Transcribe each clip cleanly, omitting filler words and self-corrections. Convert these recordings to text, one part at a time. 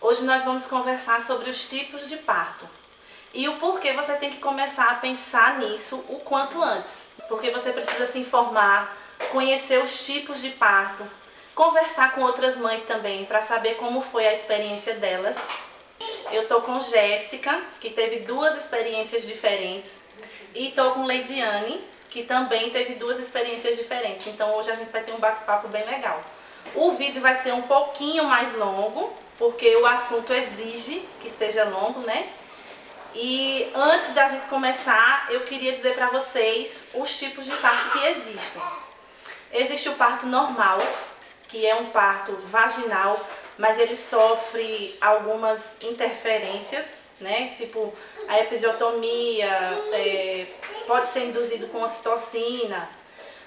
Hoje nós vamos conversar sobre os tipos de parto e o porquê você tem que começar a pensar nisso o quanto antes. Porque você precisa se informar, conhecer os tipos de parto, conversar com outras mães também para saber como foi a experiência delas. Eu tô com Jéssica, que teve 2 experiências diferentes, e tô com Leidiane, que também teve 2 experiências diferentes. Então hoje a gente vai ter um bate-papo bem legal. O vídeo vai ser um pouquinho mais longo, porque o assunto exige que seja longo, né? E antes da gente começar, eu queria dizer para vocês os tipos de parto que existem. Existe o parto normal, que é um parto vaginal, mas ele sofre algumas interferências, né? Tipo a episiotomia, pode ser induzido com ocitocina.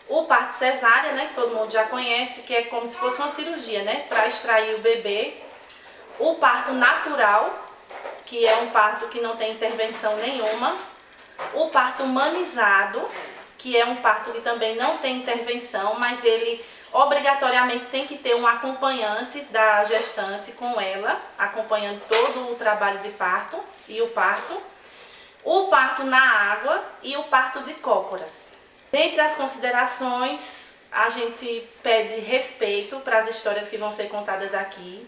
O parto cesárea, né, que todo mundo já conhece, que é como se fosse uma cirurgia, né, para extrair o bebê. O parto natural, que é um parto que não tem intervenção nenhuma. O parto humanizado, que é um parto que também não tem intervenção, mas ele obrigatoriamente tem que ter um acompanhante da gestante com ela, acompanhando todo o trabalho de parto e o parto. O parto na água e o parto de cócoras. Dentre as considerações, a gente pede respeito para as histórias que vão ser contadas aqui,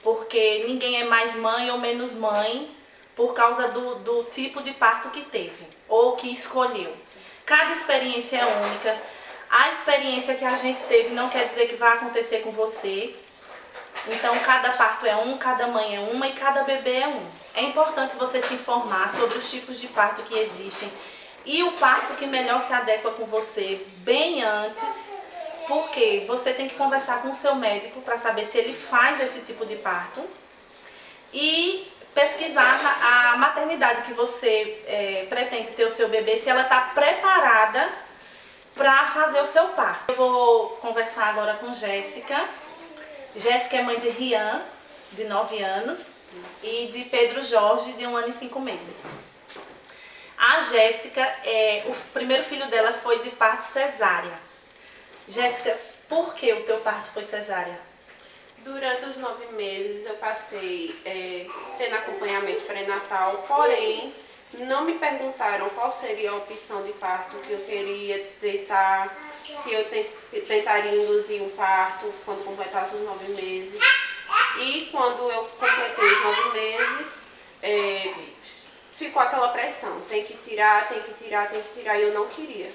porque ninguém é mais mãe ou menos mãe por causa do tipo de parto que teve ou que escolheu. Cada experiência é única. A experiência que a gente teve não quer dizer que vai acontecer com você. Então, cada parto é um, cada mãe é uma e cada bebê é um. É importante você se informar sobre os tipos de parto que existem e o parto que melhor se adequa com você bem antes, porque você tem que conversar com o seu médico para saber se ele faz esse tipo de parto e pesquisar a maternidade que você pretende ter o seu bebê, se ela está preparada para fazer o seu parto. Eu vou conversar agora com Jéssica. Jéssica é mãe de Rian, de 9 anos, e de Pedro Jorge, de 1 ano e 5 meses. A Jéssica, o primeiro filho dela foi de parto cesárea. Jéssica, por que o teu parto foi cesárea? Durante os 9 meses eu passei tendo acompanhamento pré-natal, porém não me perguntaram qual seria a opção de parto que eu queria tentar, se eu tentaria induzir um parto quando completasse os 9 meses. E quando eu completei os 9 meses, ficou aquela pressão, tem que tirar, e eu não queria.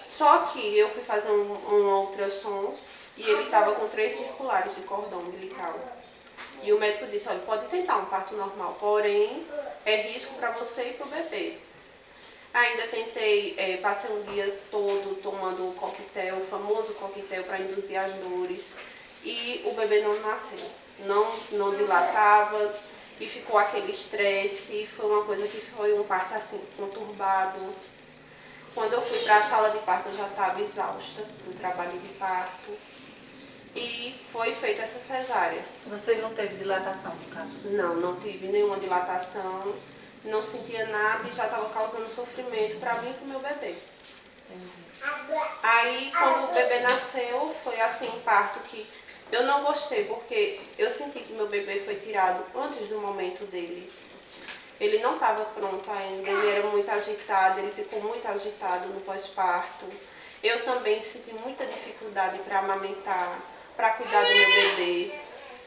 Só que eu fui fazer um ultrassom e ele estava com 3 circulares de cordão umbilical. E o médico disse, olha, pode tentar um parto normal, porém é risco para você e para o bebê. Ainda tentei, passei um dia todo tomando o coquetel, o famoso coquetel para induzir as dores. E o bebê não nasceu, não dilatava e ficou aquele estresse. Foi uma coisa que foi um parto assim, conturbado. Quando eu fui para a sala de parto eu já estava exausta do trabalho de parto. E foi feita essa cesárea. Você não teve dilatação, no caso? Não tive nenhuma dilatação, não sentia nada e já estava causando sofrimento para mim e para o meu bebê. Entendi. Aí, quando o bebê nasceu, foi assim um parto que eu não gostei, porque eu senti que meu bebê foi tirado antes do momento dele. Ele não estava pronto ainda, ele era muito agitado, ele ficou muito agitado no pós-parto. Eu também senti muita dificuldade para amamentar, para cuidar do meu bebê.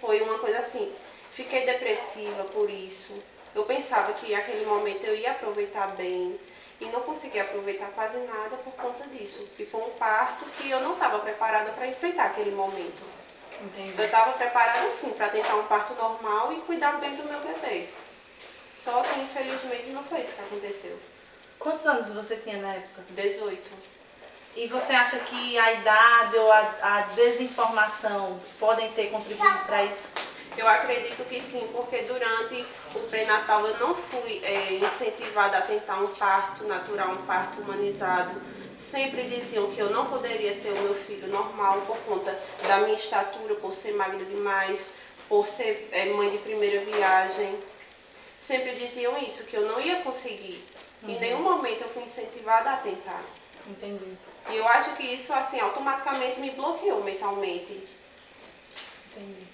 Foi uma coisa assim, fiquei depressiva por isso. Eu pensava que aquele momento eu ia aproveitar bem e não consegui aproveitar quase nada por conta disso. Que foi um parto que eu não estava preparada para enfrentar aquele momento. Entendi. Eu estava preparada sim para tentar um parto normal e cuidar bem do meu bebê. Só que infelizmente não foi isso que aconteceu. Quantos anos você tinha na época? 18. E você acha que a idade ou a desinformação podem ter contribuído para isso? Eu acredito que sim, porque durante o pré-natal eu não fui incentivada a tentar um parto natural, um parto humanizado. Sempre diziam que eu não poderia ter o meu filho normal por conta da minha estatura, por ser magra demais, por ser mãe de primeira viagem. Sempre diziam isso, que eu não ia conseguir. Em nenhum momento eu fui incentivada a tentar. Entendi. E eu acho que isso, assim, automaticamente me bloqueou mentalmente. Entendi.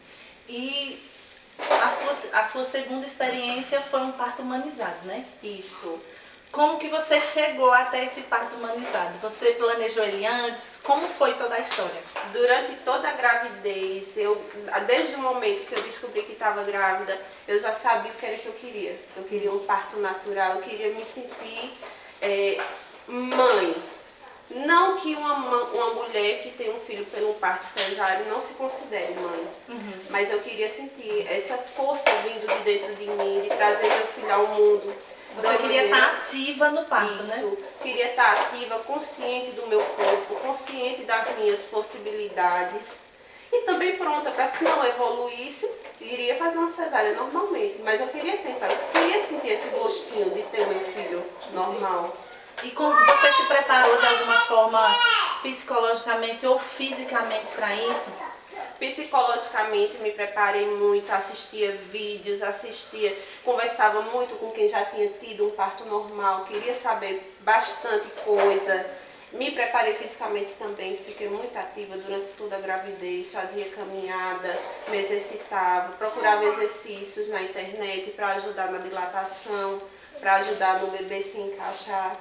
E A sua segunda experiência foi um parto humanizado, né? Isso. Como que você chegou até esse parto humanizado? Você planejou ele antes? Como foi toda a história? Durante toda a gravidez, desde o momento que eu descobri que estava grávida, eu já sabia o que era que eu queria. Eu queria um parto natural, eu queria me sentir mãe. Não que uma mulher que tem um filho pelo parto cesáreo não se considere mãe, mas eu queria sentir essa força vindo de dentro de mim, de trazer meu filho ao mundo. Você queria estar ativa no parto, né? Isso, queria estar ativa, consciente do meu corpo, consciente das minhas possibilidades e também pronta para, se não evoluísse, iria fazer uma cesárea normalmente, mas eu queria tentar, eu queria sentir esse gostinho de ter meu filho normal. E como você se preparou de alguma forma psicologicamente ou fisicamente para isso? Psicologicamente me preparei muito, assistia vídeos, conversava muito com quem já tinha tido um parto normal, queria saber bastante coisa. Me preparei fisicamente também, fiquei muito ativa durante toda a gravidez, fazia caminhada, me exercitava, procurava exercícios na internet para ajudar na dilatação, para ajudar no bebê se encaixar.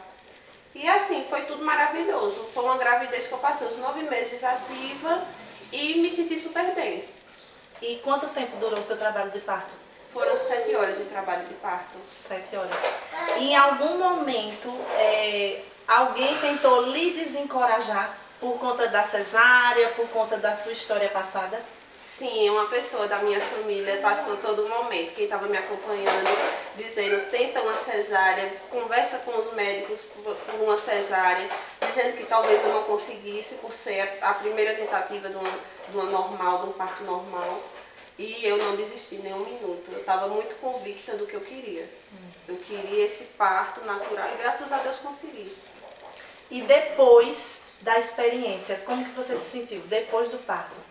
E assim, foi tudo maravilhoso. Foi uma gravidez que eu passei os 9 meses ativa e me senti super bem. E quanto tempo durou o seu trabalho de parto? Foram 7 horas de trabalho de parto. 7 horas. E em algum momento, alguém tentou lhe desencorajar por conta da cesárea, por conta da sua história passada? Sim, uma pessoa da minha família passou todo momento, quem estava me acompanhando, dizendo, tenta uma cesárea, conversa com os médicos por uma cesárea, dizendo que talvez eu não conseguisse por ser a primeira tentativa de uma normal, de um parto normal. E eu não desisti nem um minuto, eu estava muito convicta do que eu queria. Eu queria esse parto natural e graças a Deus consegui. E depois da experiência, como que você se sentiu depois do parto?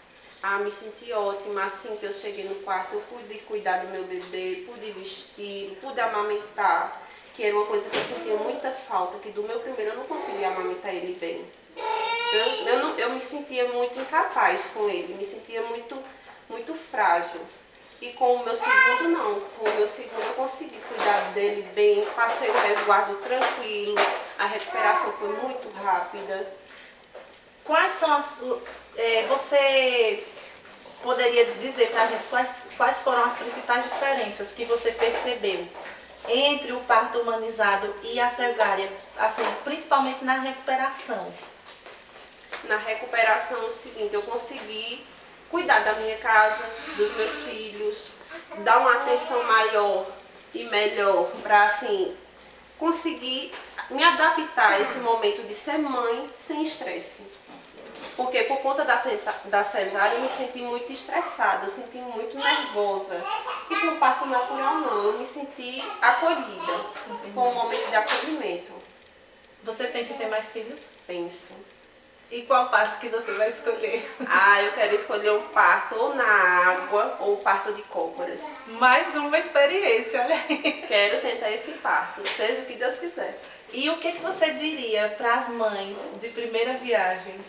Me senti ótima. Assim que eu cheguei no quarto, eu pude cuidar do meu bebê, pude vestir, pude amamentar, que era uma coisa que eu sentia muita falta, que do meu primeiro eu não conseguia amamentar ele bem. Eu me sentia muito incapaz com ele, me sentia muito frágil. E com o meu segundo não, com o meu segundo eu consegui cuidar dele bem, passei o resguardo tranquilo, a recuperação foi muito rápida. Quais são você poderia dizer pra gente quais foram as principais diferenças que você percebeu entre o parto humanizado e a cesárea, assim, principalmente na recuperação? Na recuperação é o seguinte, eu consegui cuidar da minha casa, dos meus filhos, dar uma atenção maior e melhor para assim conseguir me adaptar a esse momento de ser mãe sem estresse. Porque por conta da cesárea eu me senti muito estressada, eu senti muito nervosa. E com o parto natural não, eu me senti acolhida, com um momento de acolhimento. Você pensa em ter mais filhos? Penso. E qual parto que você vai escolher? Eu quero escolher o parto ou na água ou o parto de cócoras. Mais uma experiência, olha aí. Quero tentar esse parto, seja o que Deus quiser. E o que você diria para as mães de primeira viagem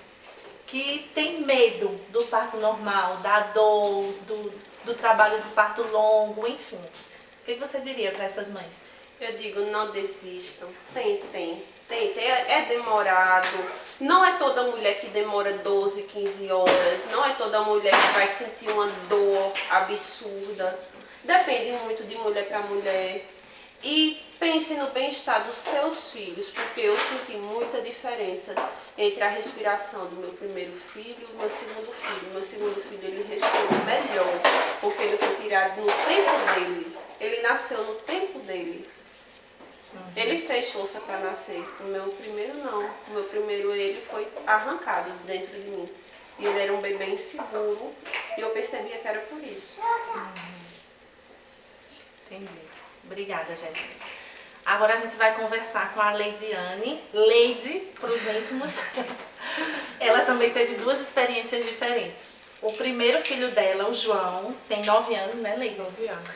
que tem medo do parto normal, da dor, do trabalho de parto longo, enfim? O que você diria para essas mães? Eu digo, não desistam, tentem, é demorado. Não é toda mulher que demora 12, 15 horas, não é toda mulher que vai sentir uma dor absurda. Depende muito de mulher para mulher. E pense no bem-estar dos seus filhos, porque eu senti muita diferença entre a respiração do meu primeiro filho e o meu segundo filho. Meu segundo filho, ele respirou melhor, porque ele foi tirado no tempo dele. Ele nasceu no tempo dele. Ele fez força para nascer. O meu primeiro não. O meu primeiro ele foi arrancado de dentro de mim. E ele era um bebê inseguro e eu percebia que era por isso. Entendi. Obrigada, Jéssica. Agora a gente vai conversar com a Leidiane, Leide para os íntimos. Ela também teve 2 experiências diferentes. O primeiro filho dela, o João, tem 9 anos, né, Leide? 9 anos.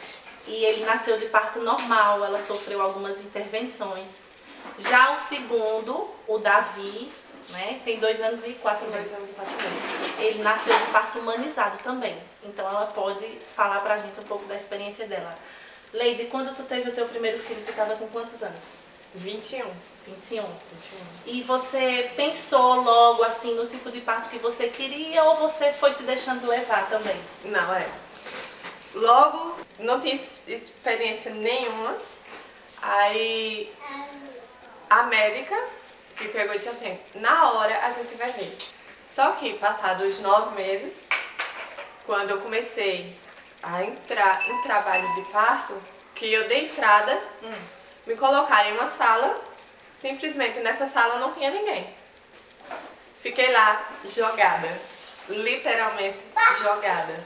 E ele nasceu de parto normal, ela sofreu algumas intervenções. Já o segundo, o Davi, né? Tem 2 anos e 4 meses. 2 anos e 4 meses. Ele nasceu de parto humanizado também. Então ela pode falar pra gente um pouco da experiência dela. Leide, quando tu teve o teu primeiro filho, tu estava com quantos anos? 21. 21. E você pensou logo assim no tipo de parto que você queria ou você foi se deixando levar também? Não, logo, não tinha experiência nenhuma. Aí a médica que pegou e disse assim, na hora a gente vai ver. Só que passados 9 meses, quando eu comecei a entrar em trabalho de parto, que eu dei entrada, me colocaram em uma sala, simplesmente nessa sala não tinha ninguém. Fiquei lá jogada, literalmente jogada.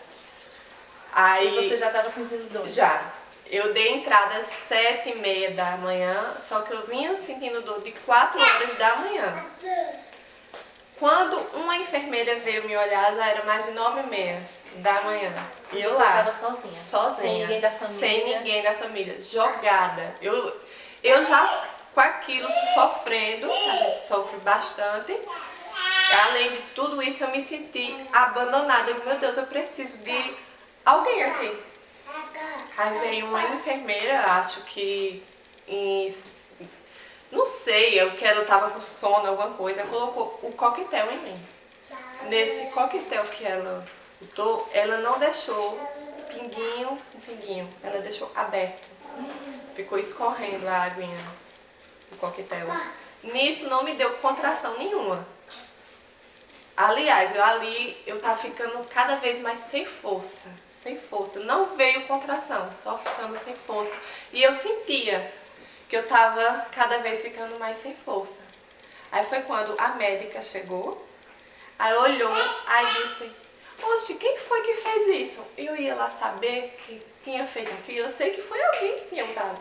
Aí E você já estava sentindo dor? já. Eu dei entrada às 7h30 da manhã, só que eu vinha sentindo dor de 4 horas da manhã. Quando uma enfermeira veio me olhar, já era mais de 9h30 da manhã. E eu Você lá, estava sozinha? sozinha, Sem ninguém da família? sem ninguém da família, jogada. Eu já com aquilo sofrendo, a gente sofre bastante. Além de tudo isso, eu me senti abandonada. Eu digo, meu Deus, eu preciso de alguém aqui. Aí veio uma enfermeira, acho que não sei, eu que ela tava com sono, alguma coisa, colocou o coquetel em mim. Nesse coquetel que ela botou, ela não deixou um pinguinho, ela deixou aberto. Ficou escorrendo a aguinha do coquetel. Nisso não me deu contração nenhuma. Aliás, eu tava ficando cada vez mais sem força. Não veio contração, só ficando sem força. E eu sentia que eu tava cada vez ficando mais sem força. Aí foi quando a médica chegou, aí olhou, aí disse, oxe, quem foi que fez isso? Eu ia lá saber que tinha feito aquilo, eu sei que foi alguém que tinha dado.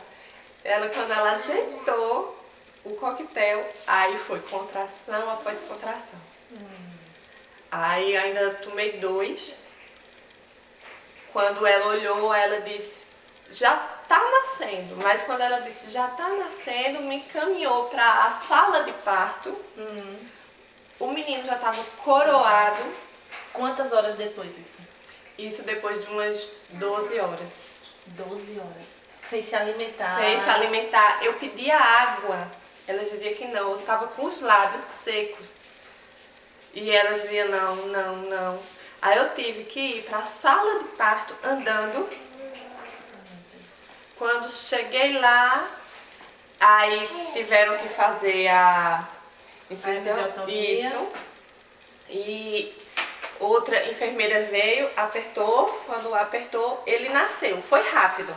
Quando ela ajeitou o coquetel, aí foi contração após contração. Aí ainda tomei 2. Quando ela olhou, ela disse, já tá nascendo. Mas quando ela disse, já tá nascendo, me encaminhou para a sala de parto. O menino já estava coroado. Quantas horas depois isso? Isso depois de umas 12 horas. 12 horas. Sem se alimentar? Sem se alimentar. Eu pedia água. Ela dizia que não. Eu estava com os lábios secos. E ela dizia não. Aí eu tive que ir para a sala de parto andando. Quando cheguei lá, aí tiveram que fazer a incisão. Isso. E outra enfermeira veio, apertou. Quando apertou, ele nasceu. Foi rápido,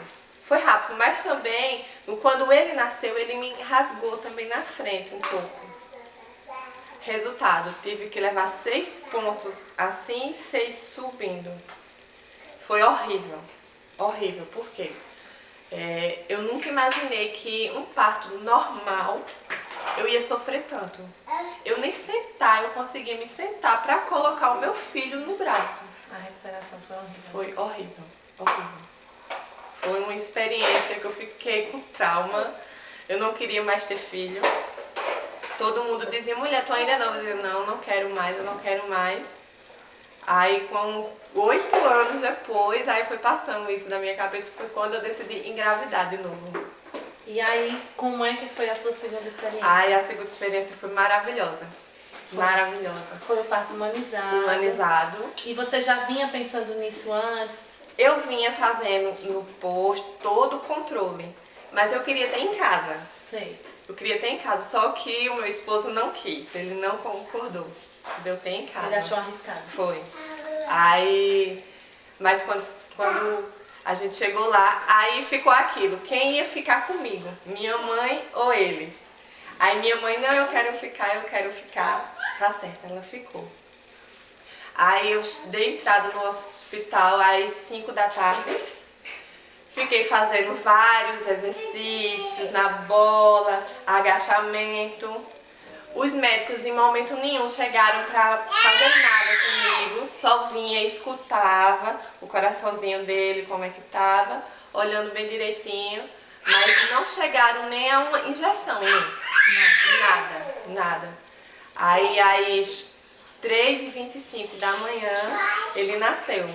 mas também, quando ele nasceu, ele me rasgou também na frente um pouco. Resultado, tive que levar 6 pontos assim, 6 subindo. Foi horrível, por quê? Eu nunca imaginei que um parto normal eu ia sofrer tanto. Eu nem sentar, eu consegui me sentar para colocar o meu filho no braço. A recuperação foi horrível. Foi horrível. Foi uma experiência que eu fiquei com trauma. Eu não queria mais ter filho. Todo mundo dizia, mulher, tu ainda não? Eu dizia, não quero mais. Aí com 8 anos depois, aí foi passando isso da minha cabeça, foi quando eu decidi engravidar de novo. E aí, como é que foi a sua segunda experiência? Aí a segunda experiência foi maravilhosa. Maravilhosa. Foi o parto humanizado. Humanizado. E você já vinha pensando nisso antes? Eu vinha fazendo no posto todo o controle, mas eu queria ter em casa. Sei. Eu queria ter em casa, só que o meu esposo não quis, ele não concordou de eu ter em casa. Ele achou arriscado. Foi. Aí, mas quando a gente chegou lá, aí ficou aquilo, quem ia ficar comigo? Minha mãe ou ele? Aí minha mãe, não, eu quero ficar. Tá certo, ela ficou. Aí eu dei entrada no hospital às 5 da tarde. Fiquei fazendo vários exercícios na bola, agachamento. Os médicos em momento nenhum chegaram para fazer nada comigo, só vinha, escutava o coraçãozinho dele, como é que tava, olhando bem direitinho, mas não chegaram nem a uma injeção em mim. Nada. Aí às 3h25 da manhã ele nasceu.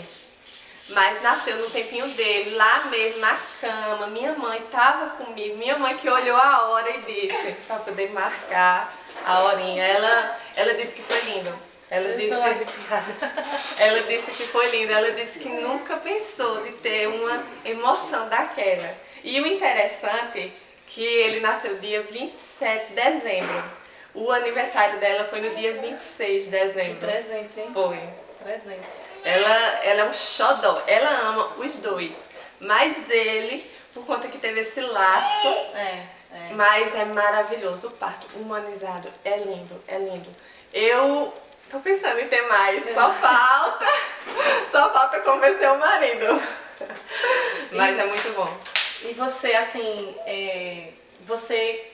Mas nasceu no tempinho dele, lá mesmo na cama. Minha mãe estava comigo, minha mãe que olhou a hora e disse, para poder marcar a horinha. Ela disse que foi lindo. Ela disse que foi lindo. Ela disse que nunca pensou de ter uma emoção daquela. E o interessante é que ele nasceu dia 27 de dezembro. O aniversário dela foi no dia 26 de dezembro. Que presente, hein? Foi. Presente. Ela é um xodó, ela ama os dois, mas ele, por conta que teve esse laço, mas é maravilhoso, o parto humanizado, é lindo, é lindo. Eu tô pensando em ter mais, só falta convencer o marido, mas é muito bom. E você, assim,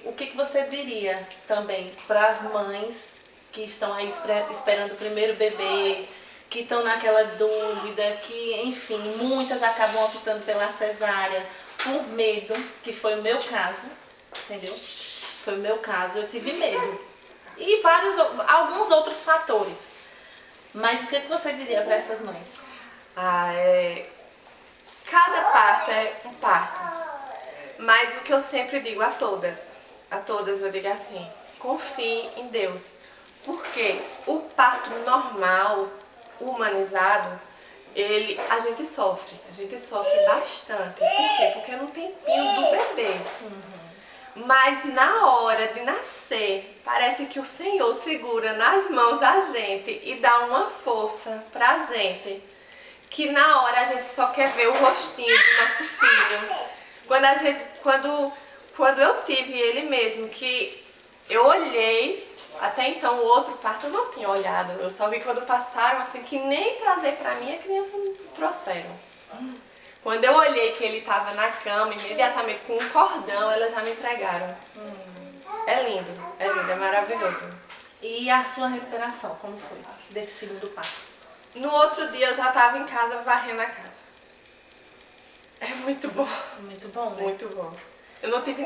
o que você diria também para as mães que estão aí esperando o primeiro bebê, que estão naquela dúvida, que, enfim, muitas acabam optando pela cesárea por medo, que foi o meu caso, entendeu? Foi o meu caso, eu tive medo. E alguns outros fatores. Mas o que você diria para essas mães? Cada parto é um parto. Mas o que eu sempre digo a todas eu digo assim, confie em Deus. Porque o parto normal, humanizado, a gente sofre bastante. Por quê? Porque não tem tempinho do bebê. Mas na hora de nascer, parece que o Senhor segura nas mãos da gente e dá uma força pra gente, que na hora a gente só quer ver o rostinho do nosso filho. Quando eu tive ele mesmo, que eu olhei, até então o outro parto eu não tinha olhado, eu só vi quando passaram, assim, que nem trazer pra mim a criança não trouxeram. Quando eu olhei que ele estava na cama, imediatamente com um cordão, elas já me entregaram. É lindo, é maravilhoso. E a sua recuperação, como foi desse segundo parto? No outro dia eu já estava em casa varrendo a casa. É muito bom. Muito bom, né? Muito bom. Eu não tive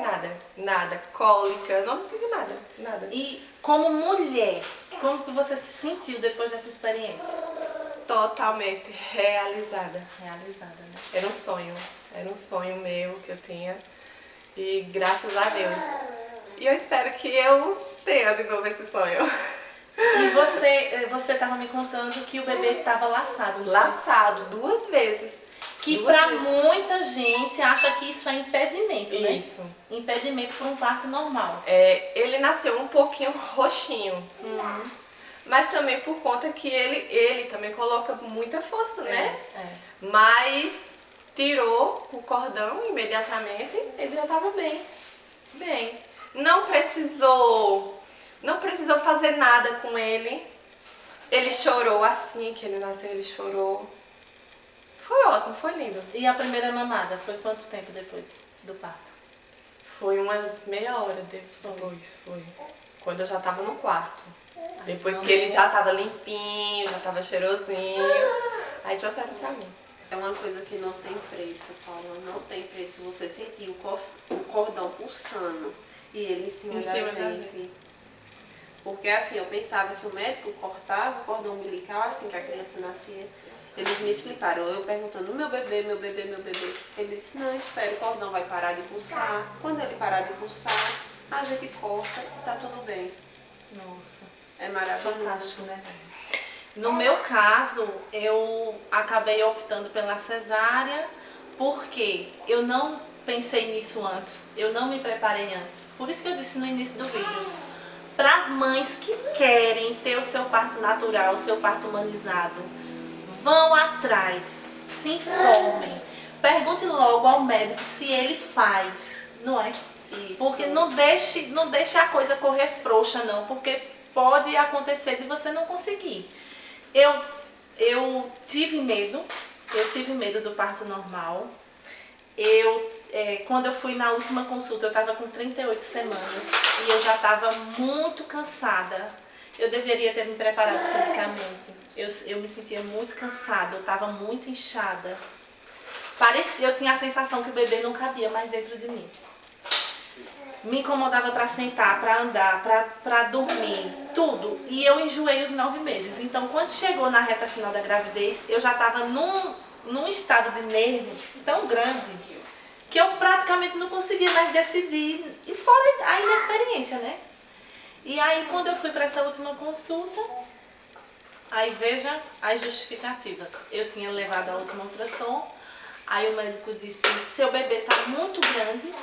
nada, cólica, não tive nada. E como mulher, como que você se sentiu depois dessa experiência? Totalmente realizada. Realizada, né? Era um sonho meu que eu tinha e graças a Deus. E eu espero que eu tenha de novo esse sonho. E você estava me contando que o bebê estava laçado, não foi? Laçado 2 vezes. Que pra muita gente acha que isso é impedimento, né? Isso. Impedimento para um parto normal. Ele nasceu um pouquinho roxinho. Mas também por conta que ele também coloca muita força, né? Mas tirou o cordão imediatamente, ele já estava bem. Não precisou fazer nada com ele. Ele chorou assim que ele nasceu, ele chorou. Foi ótimo, foi lindo. E a primeira mamada, foi quanto tempo depois do parto? Foi umas meia hora depois, foi. Quando eu já estava no quarto. Depois que ele já estava limpinho, já estava cheirosinho. Aí trouxeram pra mim. É uma coisa que não tem preço, Paula. Não tem preço você sentir o cordão pulsando e ele em cima da gente. Porque assim, eu pensava que o médico cortava o cordão umbilical assim que a criança nascia. Eles me explicaram, eu perguntando, meu bebê. Ele disse, não, espera, o cordão vai parar de pulsar. Quando ele parar de pulsar, a gente corta e tá tudo bem. Nossa. É maravilhoso. Fantástico, né? No meu caso, eu acabei optando pela cesárea porque eu não pensei nisso antes, eu não me preparei antes. Por isso que eu disse no início do vídeo, para as mães que querem ter o seu parto natural, o seu parto humanizado, vão atrás, se informem, pergunte logo ao médico se ele faz, não é? Isso. Porque não deixe a coisa correr frouxa não, porque pode acontecer de você não conseguir. Eu tive medo do parto normal. Quando eu fui na última consulta, eu estava com 38 semanas e eu já estava muito cansada. Eu deveria ter me preparado fisicamente. Eu me sentia muito cansada, eu estava muito inchada. Eu tinha a sensação que o bebê não cabia mais dentro de mim. Me incomodava para sentar, para andar, para dormir. tudo. E eu enjoei os 9 meses. Então, quando chegou na reta final da gravidez, eu já estava num estado de nervos tão grande que eu praticamente não conseguia mais decidir. E fora a inexperiência, né? E aí, quando eu fui para essa última consulta, aí veja as justificativas. Eu tinha levado a última ultrassom, aí o médico disse, seu bebê está muito grande.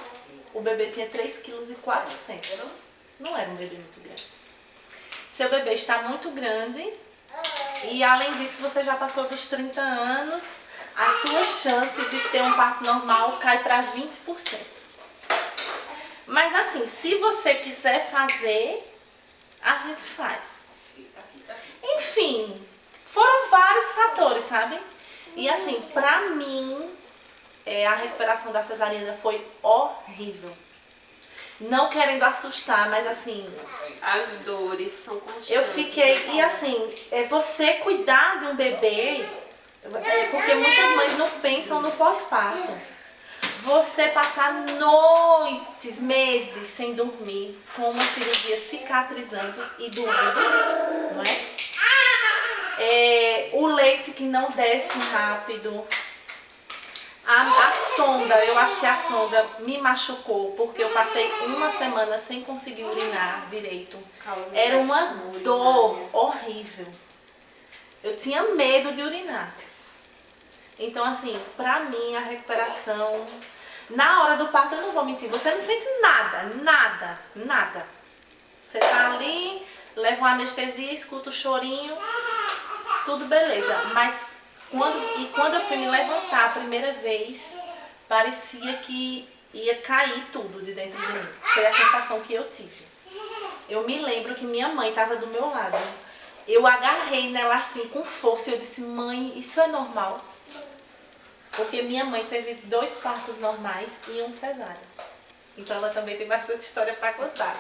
O bebê tinha 3,4 kg. Não era um bebê muito grande. Seu bebê está muito grande e, além disso, você já passou dos 30 anos, a sua chance de ter um parto normal cai para 20%. Mas assim, se você quiser fazer, a gente faz. Enfim, foram vários fatores, sabe? E assim, pra mim, a recuperação da cesariana foi horrível. Não querendo assustar, mas assim... As dores são constantes. Eu fiquei... E assim, você cuidar de um bebê... Porque muitas mães não pensam no pós-parto. Você passar noites, meses sem dormir, com uma cirurgia cicatrizando e doendo, não é? O leite que não desce rápido. A sonda, eu acho que a sonda me machucou, porque eu passei uma semana sem conseguir urinar direito. Era uma dor horrível. Eu tinha medo de urinar. Então, assim, pra mim, a recuperação... Na hora do parto, eu não vou mentir, você não sente nada, nada, nada. Você tá ali, leva uma anestesia, escuta o chorinho, tudo beleza. Mas quando eu fui me levantar a primeira vez, parecia que ia cair tudo de dentro de mim. Foi a sensação que eu tive. Eu me lembro que minha mãe estava do meu lado. Eu agarrei nela assim com força e eu disse, mãe, isso é normal? Porque minha mãe teve 2 partos normais e um cesárea. Então ela também tem bastante história para contar.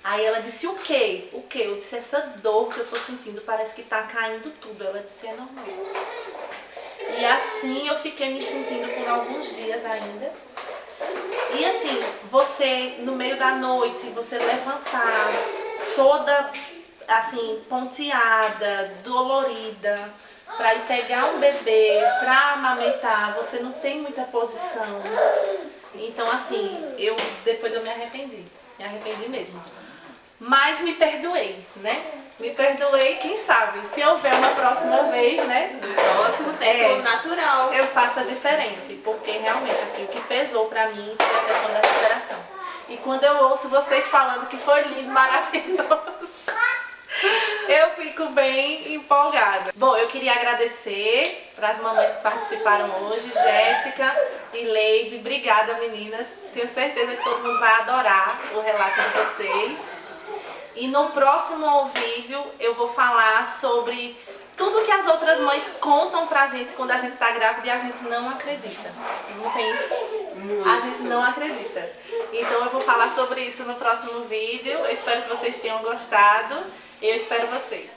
Aí ela disse, o quê? O quê? Eu disse, essa dor que eu tô sentindo parece que tá caindo tudo. Ela disse, é normal. E assim eu fiquei me sentindo por alguns dias ainda. E assim, você no meio da noite, você levantar toda assim, ponteada, dolorida, para ir pegar um bebê, para amamentar, você não tem muita posição. Então assim, depois eu me arrependi mesmo. Mas me perdoei, né? Me perdoei, quem sabe, se houver uma próxima vez, né? No próximo tempo natural. Eu faço diferente, porque realmente assim, o que pesou pra mim foi a questão da recuperação. E quando eu ouço vocês falando que foi lindo, maravilhoso, eu fico bem empolgada. Bom, eu queria agradecer para as mamães que participaram hoje, Jéssica e Leide. Obrigada, meninas. Tenho certeza que todo mundo vai adorar o relato de vocês. E no próximo vídeo eu vou falar sobre tudo que as outras mães contam pra gente quando a gente tá grávida e a gente não acredita. Não tem isso? A gente não acredita. Então eu vou falar sobre isso no próximo vídeo. Eu espero que vocês tenham gostado. Eu espero vocês.